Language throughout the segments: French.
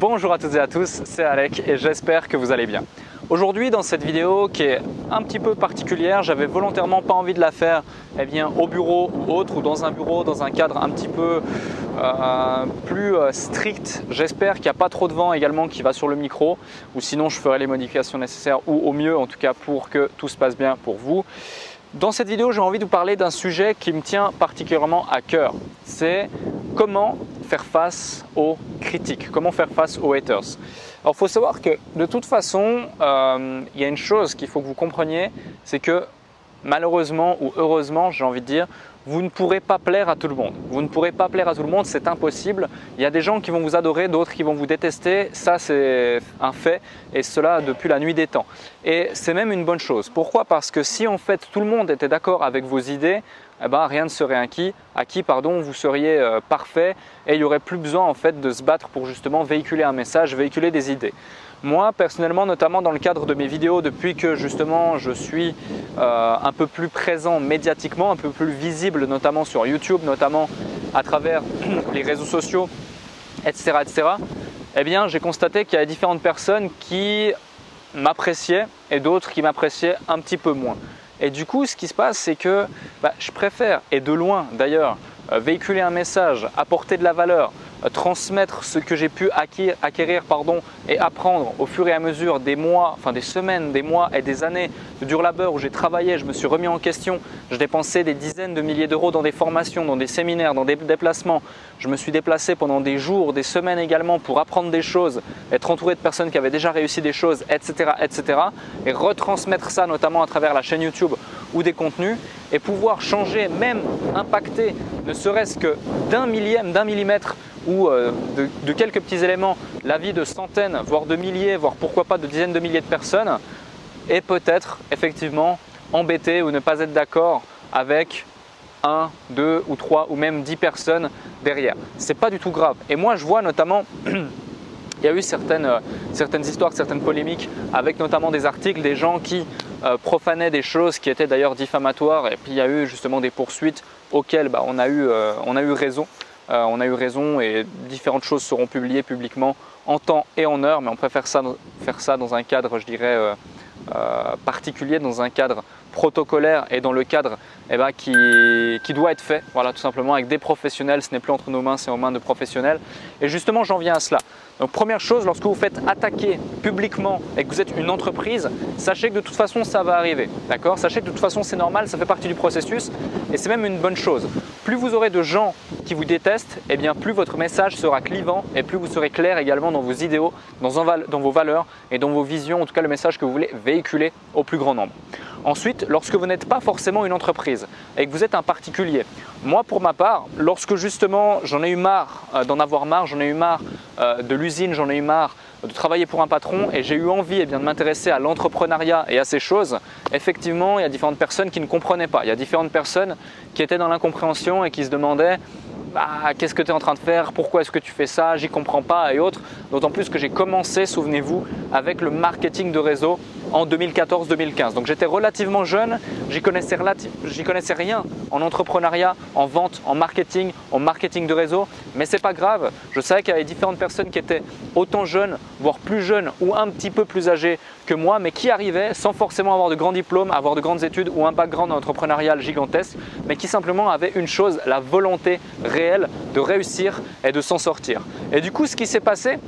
Bonjour à toutes et à tous, c'est Alec et j'espère que vous allez bien. Aujourd'hui dans cette vidéo qui est un petit peu particulière, j'avais volontairement pas envie de la faire au bureau ou autre, ou dans un bureau, dans un cadre un petit peu plus strict. J'espère qu'il n'y a pas trop de vent également qui va sur le micro, ou sinon je ferai les modifications nécessaires, ou au mieux en tout cas pour que tout se passe bien pour vous. Dans cette vidéo, j'ai envie de vous parler d'un sujet qui me tient particulièrement à cœur. C'est comment faire face aux critiques, comment faire face aux haters. Alors, il faut savoir que de toute façon, il y a une chose qu'il faut que vous compreniez, c'est que malheureusement ou heureusement, j'ai envie de dire, vous ne pourrez pas plaire à tout le monde. Vous ne pourrez pas plaire à tout le monde, c'est impossible. Il y a des gens qui vont vous adorer, d'autres qui vont vous détester. Ça, c'est un fait, et cela depuis la nuit des temps. Et c'est même une bonne chose. Pourquoi? Parce que si en fait tout le monde était d'accord avec vos idées, rien ne serait acquis, vous seriez parfait et il n'y aurait plus besoin en fait de se battre pour justement véhiculer un message, véhiculer des idées. Moi personnellement, notamment dans le cadre de mes vidéos, depuis que justement je suis un peu plus présent médiatiquement, un peu plus visible notamment sur YouTube, notamment à travers les réseaux sociaux, etc. J'ai constaté qu'il y avait différentes personnes qui m'appréciaient et d'autres qui m'appréciaient un petit peu moins. Et du coup, ce qui se passe, c'est que je préfère, et de loin d'ailleurs, véhiculer un message, apporter de la valeur, transmettre ce que j'ai pu acquérir et apprendre au fur et à mesure des mois, des semaines, des mois et des années de dur labeur où j'ai travaillé, je me suis remis en question, je dépensais des dizaines de milliers d'euros dans des formations, dans des séminaires, dans des déplacements. Je me suis déplacé pendant des jours, des semaines également pour apprendre des choses, être entouré de personnes qui avaient déjà réussi des choses, etc. et retransmettre ça notamment à travers la chaîne YouTube ou des contenus et pouvoir changer, même impacter, ne serait-ce que d'un millième, d'un millimètre ou de quelques petits éléments, la vie de centaines, voire de milliers, voire pourquoi pas de dizaines de milliers de personnes, et peut-être effectivement embêter ou ne pas être d'accord avec 1, 2 ou 3 ou même 10 personnes derrière. C'est pas du tout grave. Et moi je vois notamment il y a eu certaines histoires, certaines polémiques avec notamment des articles, des gens qui profanaient des choses qui étaient d'ailleurs diffamatoires, et puis il y a eu justement des poursuites auxquelles on a eu raison. On a eu raison et différentes choses seront publiées publiquement en temps et en heure, mais on préfère faire ça dans un cadre, je dirais, particulier, dans un cadre protocolaire et dans le cadre qui doit être fait, voilà, tout simplement avec des professionnels. Ce n'est plus entre nos mains, c'est aux mains de professionnels. Et justement, j'en viens à cela. Donc première chose, lorsque vous faites attaquer publiquement et que vous êtes une entreprise, sachez que de toute façon ça va arriver, d'accord? Sachez que de toute façon c'est normal, ça fait partie du processus et c'est même une bonne chose. Plus vous aurez de gens qui vous détestent, plus votre message sera clivant et plus vous serez clair également dans vos idéaux, dans vos valeurs et dans vos visions, en tout cas le message que vous voulez véhiculer au plus grand nombre. Ensuite, lorsque vous n'êtes pas forcément une entreprise et que vous êtes un particulier, moi pour ma part, lorsque justement j'en ai eu marre d'en avoir marre, j'en ai eu marre de l'usine, j'en ai eu marre de travailler pour un patron et j'ai eu envie de m'intéresser à l'entrepreneuriat et à ces choses, effectivement il y a différentes personnes qui ne comprenaient pas, il y a différentes personnes qui étaient dans l'incompréhension et qui se demandaient qu'est-ce que tu es en train de faire, pourquoi est-ce que tu fais ça, j'y comprends pas et autres. D'autant plus que j'ai commencé, souvenez-vous, avec le marketing de réseau en 2014-2015. Donc j'étais relativement jeune, j'y connaissais rien en entrepreneuriat, en vente, en marketing de réseau, mais c'est pas grave. Je savais qu'il y avait différentes personnes qui étaient autant jeunes, voire plus jeunes ou un petit peu plus âgées que moi, mais qui arrivaient sans forcément avoir de grands diplômes, avoir de grandes études ou un background entrepreneurial gigantesque, mais qui simplement avaient une chose, la volonté réelle de réussir et de s'en sortir. Et du coup, ce qui s'est passé,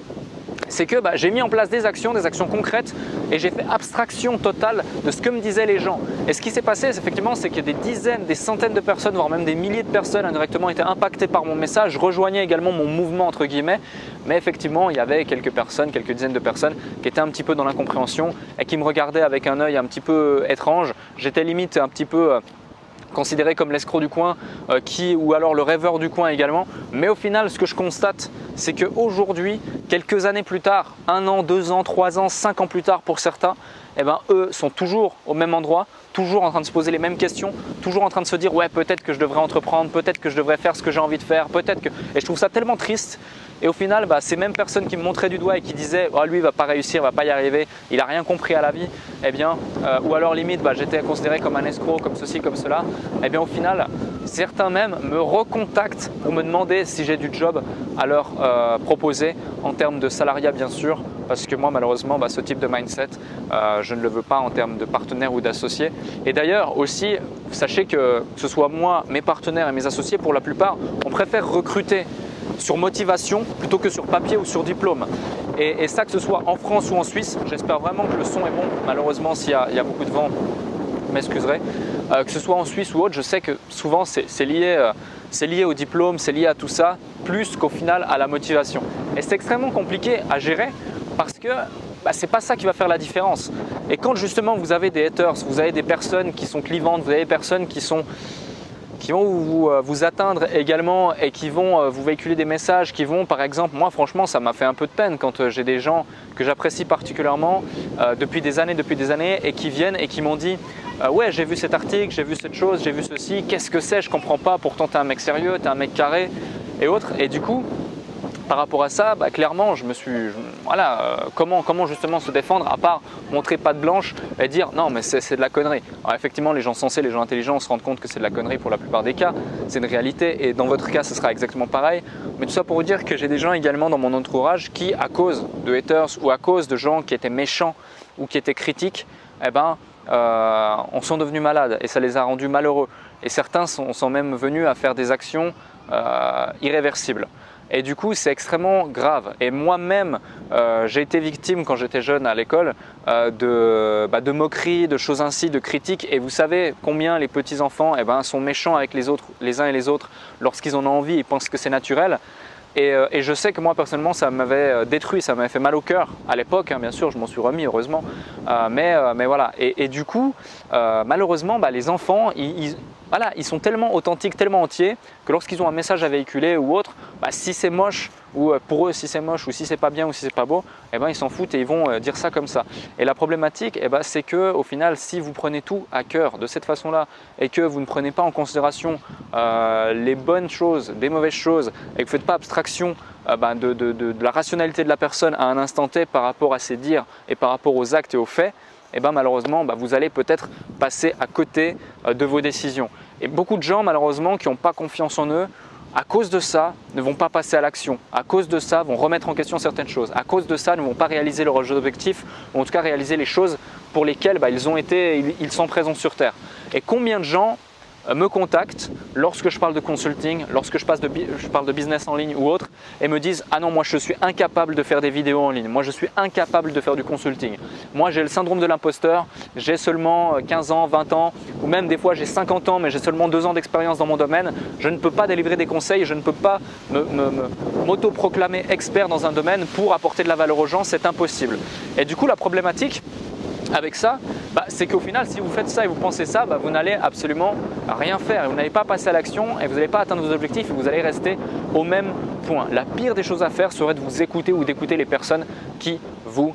c'est que j'ai mis en place des actions concrètes et j'ai fait abstraction totale de ce que me disaient les gens. Et ce qui s'est passé, effectivement, c'est que des dizaines, des centaines de personnes, voire même des milliers de personnes indirectement étaient impactées par mon message, rejoignaient également mon mouvement entre guillemets. Mais effectivement, il y avait quelques dizaines de personnes qui étaient un petit peu dans l'incompréhension et qui me regardaient avec un œil un petit peu étrange. J'étais limite un petit peu considéré comme l'escroc du coin ou alors le rêveur du coin également. Mais au final, ce que je constate, c'est qu'aujourd'hui, quelques années plus tard, 1 an, 2 ans, 3 ans, 5 ans plus tard pour certains, eux sont toujours au même endroit, toujours en train de se poser les mêmes questions, toujours en train de se dire ouais, peut-être que je devrais entreprendre, peut-être que je devrais faire ce que j'ai envie de faire, peut-être que… Et je trouve ça tellement triste. Et au final, ces mêmes personnes qui me montraient du doigt et qui disaient oh, lui il va pas réussir, il va pas y arriver, il a rien compris à la vie, ou alors limite j'étais considéré comme un escroc, comme ceci, comme cela, au final Certains même me recontactent pour me demander si j'ai du job à leur proposer en termes de salariat bien sûr, parce que moi malheureusement ce type de mindset je ne le veux pas en termes de partenaires ou d'associés. Et d'ailleurs aussi sachez que ce soit moi, mes partenaires et mes associés, pour la plupart on préfère recruter sur motivation plutôt que sur papier ou sur diplôme. Et ça, que ce soit en France ou en Suisse, j'espère vraiment que le son est bon. Malheureusement, s'il y a beaucoup de vent, vous m'excuserez. Que ce soit en Suisse ou autre, je sais que souvent c'est lié au diplôme, c'est lié à tout ça, plus qu'au final à la motivation. Et c'est extrêmement compliqué à gérer parce que c'est pas ça qui va faire la différence. Et quand justement vous avez des haters, vous avez des personnes qui sont clivantes, vous avez des personnes qui vont vous atteindre également et qui vont vous véhiculer des messages qui vont, par exemple, moi franchement ça m'a fait un peu de peine quand j'ai des gens que j'apprécie particulièrement depuis des années et qui viennent et qui m'ont dit ouais, j'ai vu cet article, j'ai vu cette chose, j'ai vu ceci, qu'est-ce que c'est, je comprends pas, pourtant tu es un mec sérieux, tu es un mec carré et autres. Et du coup par rapport à ça, clairement, comment justement se défendre à part montrer patte blanche et dire non mais c'est de la connerie. Alors effectivement, les gens sensés, les gens intelligents se rendent compte que c'est de la connerie pour la plupart des cas, c'est une réalité et dans votre cas ce sera exactement pareil. Mais tout ça pour vous dire que j'ai des gens également dans mon entourage qui, à cause de haters ou à cause de gens qui étaient méchants ou qui étaient critiques, en sont devenus malades et ça les a rendus malheureux. Et certains sont même venus à faire des actions irréversibles. Et du coup, c'est extrêmement grave. Et moi-même, j'ai été victime quand j'étais jeune à l'école de moqueries, de choses ainsi, de critiques. Et vous savez combien les petits-enfants sont méchants avec les autres, les uns et les autres, lorsqu'ils en ont envie, ils pensent que c'est naturel. Et je sais que moi personnellement ça m'avait détruit, ça m'avait fait mal au cœur à l'époque, bien sûr je m'en suis remis heureusement, mais voilà. Et du coup malheureusement les enfants ils sont tellement authentiques, tellement entiers que lorsqu'ils ont un message à véhiculer ou autre, si c'est moche ou pour eux si c'est moche ou si c'est pas bien ou si c'est pas beau, ils s'en foutent et ils vont dire ça comme ça. Et la problématique c'est que au final si vous prenez tout à cœur de cette façon là et que vous ne prenez pas en considération les bonnes choses, des mauvaises choses et que vous ne faites pas abstraction de la rationalité de la personne à un instant T par rapport à ses dires et par rapport aux actes et aux faits, malheureusement vous allez peut-être passer à côté de vos décisions. Et beaucoup de gens malheureusement qui n'ont pas confiance en eux, à cause de ça, ne vont pas passer à l'action. À cause de ça, vont remettre en question certaines choses. À cause de ça, ne vont pas réaliser leurs objectifs, ou en tout cas réaliser les choses pour lesquelles ils sont présents sur Terre. Et combien de gens me contactent lorsque je parle de consulting, lorsque je parle de business en ligne ou autre et me disent « Ah non, moi je suis incapable de faire des vidéos en ligne, moi je suis incapable de faire du consulting. Moi j'ai le syndrome de l'imposteur, j'ai seulement 15 ans, 20 ans ou même des fois j'ai 50 ans mais j'ai seulement 2 ans d'expérience dans mon domaine, je ne peux pas délivrer des conseils, je ne peux pas m'auto-proclamer expert dans un domaine pour apporter de la valeur aux gens, c'est impossible. » Et du coup la problématique avec ça, c'est qu'au final, si vous faites ça et vous pensez ça, vous n'allez absolument rien faire. Vous n'allez pas passer à l'action et vous n'allez pas atteindre vos objectifs et vous allez rester au même point. La pire des choses à faire serait de vous écouter ou d'écouter les personnes qui vous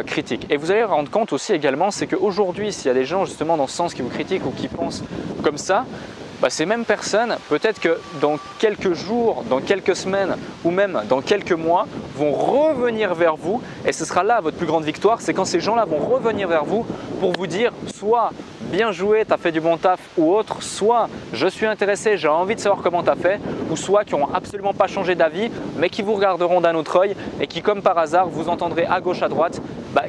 critiquent. Et vous allez vous rendre compte aussi également, c'est qu'aujourd'hui, s'il y a des gens justement dans ce sens qui vous critiquent ou qui pensent comme ça, ces mêmes personnes, peut-être que dans quelques jours, dans quelques semaines ou même dans quelques mois, vont revenir vers vous et ce sera là votre plus grande victoire, c'est quand ces gens-là vont revenir vers vous pour vous dire soit bien joué, tu as fait du bon taf ou autre, soit je suis intéressé, j'ai envie de savoir comment tu as fait, ou soit qui n'ont absolument pas changé d'avis mais qui vous regarderont d'un autre œil et qui comme par hasard vous entendrez à gauche à droite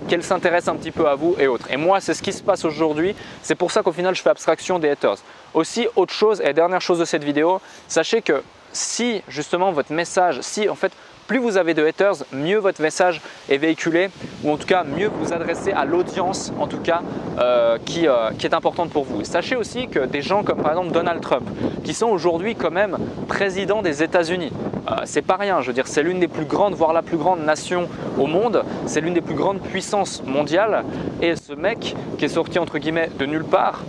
qu'elles s'intéressent un petit peu à vous et autres. Et moi c'est ce qui se passe aujourd'hui, c'est pour ça qu'au final je fais abstraction des haters. Aussi autre chose et dernière chose de cette vidéo, sachez que si justement votre message, si en fait plus vous avez de haters, mieux votre message est véhiculé ou en tout cas mieux vous adressez à l'audience en tout cas qui est importante pour vous. Sachez aussi que des gens comme par exemple Donald Trump qui sont aujourd'hui quand même président des États-Unis, c'est pas rien, je veux dire c'est l'une des plus grandes voire la plus grande nation au monde, c'est l'une des plus grandes puissances mondiales et ce mec qui est sorti entre guillemets de nulle part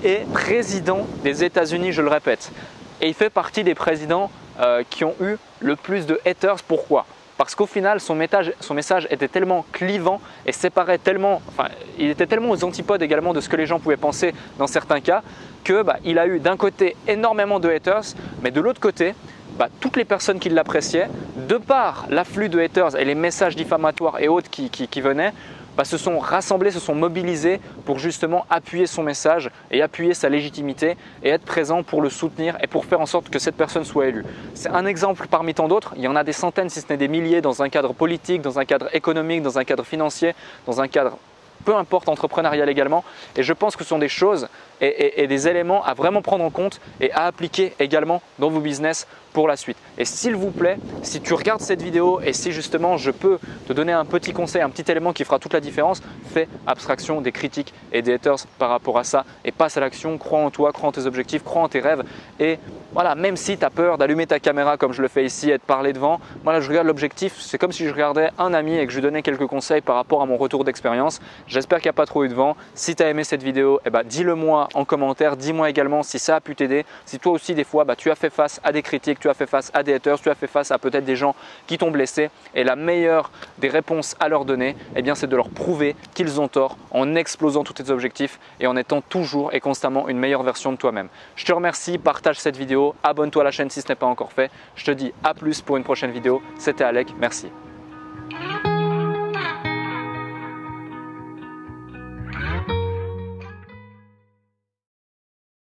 est président des États-Unis, je le répète. Et il fait partie des présidents qui ont eu le plus de haters. Pourquoi? Parce qu'au final, son message était tellement clivant et séparait tellement, il était tellement aux antipodes également de ce que les gens pouvaient penser dans certains cas que il a eu d'un côté énormément de haters, mais de l'autre côté, toutes les personnes qui l'appréciaient, de par l'afflux de haters et les messages diffamatoires et autres qui venaient, se sont rassemblés, se sont mobilisés pour justement appuyer son message et appuyer sa légitimité et être présent pour le soutenir et pour faire en sorte que cette personne soit élue. C'est un exemple parmi tant d'autres. Il y en a des centaines, si ce n'est des milliers, dans un cadre politique, dans un cadre économique, dans un cadre financier, dans un cadre peu importe, entrepreneurial également. Et je pense que ce sont des choses et des éléments à vraiment prendre en compte et à appliquer également dans vos business pour la suite. Et s'il vous plaît, si tu regardes cette vidéo et si justement je peux te donner un petit conseil, un petit élément qui fera toute la différence, fais abstraction des critiques et des haters par rapport à ça et passe à l'action, crois en toi, crois en tes objectifs, crois en tes rêves et voilà, même si tu as peur d'allumer ta caméra comme je le fais ici et de parler devant, moi là je regarde l'objectif, c'est comme si je regardais un ami et que je lui donnais quelques conseils par rapport à mon retour d'expérience. J'espère qu'il n'y a pas trop eu de vent. Si tu as aimé cette vidéo, dis-le moi en commentaire, dis-moi également si ça a pu t'aider, si toi aussi des fois tu as fait face à des critiques, tu as fait face à des haters, tu as fait face à peut-être des gens qui t'ont blessé et la meilleure des réponses à leur donner, c'est de leur prouver qu'ils ont tort en explosant tous tes objectifs et en étant toujours et constamment une meilleure version de toi-même. Je te remercie, partage cette vidéo, abonne-toi à la chaîne si ce n'est pas encore fait. Je te dis à plus pour une prochaine vidéo. C'était Alec, merci.